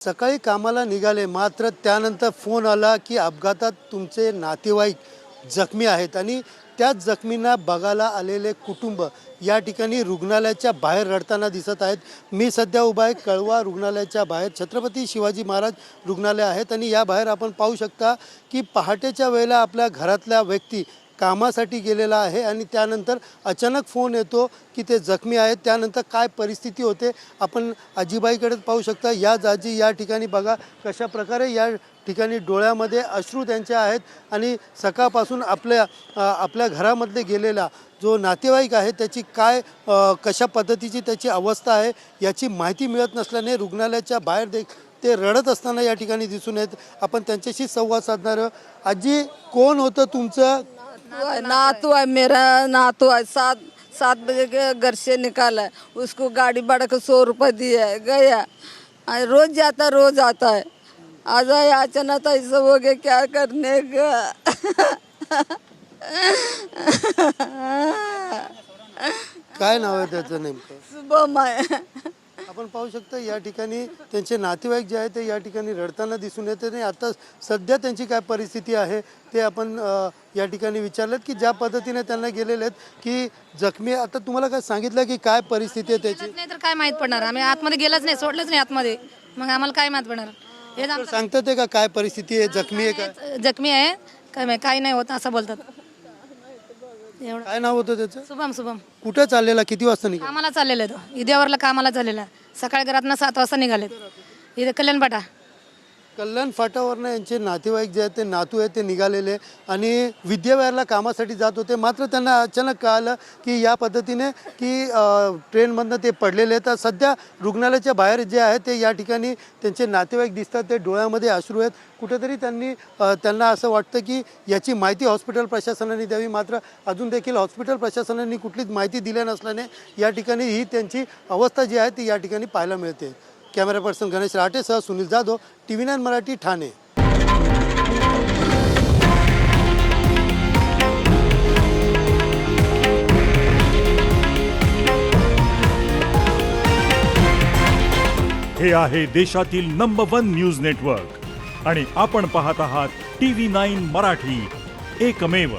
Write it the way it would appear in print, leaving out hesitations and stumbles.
सकाळी कामाला निघाले, मात्र त्यानंतर फोन आला की अपघातात तुमचे नातेवाईक जखमी आहेत आणि त्याच जखमींना बघायला आलेले कुटुंब या ठिकाणी रुग्णालयाच्या बाहेर रडताना दिसत आहेत. मी सध्या उभा आहे कळवा रुग्णालयाच्या बाहेर. छत्रपती शिवाजी महाराज रुग्णालय आहेत आणि या बाहेर आपण पाहू शकता की पहाटेच्या वेळेला आपल्या घरातल्या व्यक्ती कामासाठी गेलेला आहे आणि त्यानंतर अचानक फोन येतो की ते जखमी आहेत. त्यानंतर काय परिस्थिती होते आपण आजीबाईकडे पाहू शकता. याच आजी या ठिकाणी बघा कशा प्रकारे या ठिकाणी डोळ्यामध्ये अश्रू त्यांच्या आहेत आणि सकाळपासून आपल्या घरामध्ये गेलेला जो नातेवाईक आहे त्याची काय कशा पद्धतीची त्याची अवस्था आहे याची माहिती मिळत नसल्याने रुग्णालयाच्या बाहेर ते रडत असताना या ठिकाणी दिसून येत. आपण त्यांच्याशी संवाद साधणार आहोत. आजी, कोण होतं तुमचं? नातू है, मेरा नातू है। सात बजे के घर से निकाला है, उसको गाड़ी भाड़ा का 100 रुपये दिया है, गया रोज जाता रोज आता है। आज आया अचानक ऐसा हो गया, क्या करने का। काय नाव आहे त्याचं नेमकं? शुभम आहे। आपण पाहू शकता या ठिकाणी त्यांचे नातेवाईक जे आहे ते या ठिकाणी रडताना दिसून येते आणि आता सध्या त्यांची काय परिस्थिती आहे ते आपण या ठिकाणी विचारलेत की ज्या पद्धतीने त्यांना गेलेले आहेत की जखमी. आता तुम्हाला काय सांगितलं की काय परिस्थिती आहे त्याची? नाही तर काय माहित पडणार, आम्ही आतमध्ये गेलंच नाही, सोडलंच नाही आतमध्ये, मग आम्हाला काय माहित पडणार. हे सांगतात ते का काय परिस्थिती आहे, जखमी आहे का? जखमी आहे काय, काही नाही होत असं बोलतात. एवढं. काय नाव होतं त्याचं? शुभम. कुठं चाललेला, किती वाजता निघाला? कामाला चाललेलं तो इद्यावरला कामाला चाललेला. सकाळी घरातनं 7 वाजता निघालेत इथं कल्याणपाटा. कल्याण फाटावरनं यांचे नातेवाईक जे आहेत ते नातू आहेत ते निघालेले आणि विद्याविहारला कामासाठी जात होते. मात्र त्यांना अचानक कळालं की या पद्धतीने की ट्रेनमधनं ते पडलेले आहेत. तर सध्या रुग्णालयाच्या बाहेर जे आहे ते या ठिकाणी त्यांचे नातेवाईक दिसतात, ते डोळ्यामध्ये अश्रू आहेत. कुठेतरी त्यांना असं वाटतं की याची माहिती हॉस्पिटल प्रशासनाने द्यावी, मात्र अजून देखील हॉस्पिटल प्रशासनाने कुठलीच माहिती दिली नसल्याने या ठिकाणी ही त्यांची अवस्था जी आहे ती या ठिकाणी पाहायला मिळते. कॅमेरा पर्सन गणेश राठेसह सुनील जाधव, TV9 मराठी, ठाणे. हे आहे देशातील नंबर 1 न्यूज नेटवर्क आणि आपण पाहत आहात TV9 मराठी, एकमेव.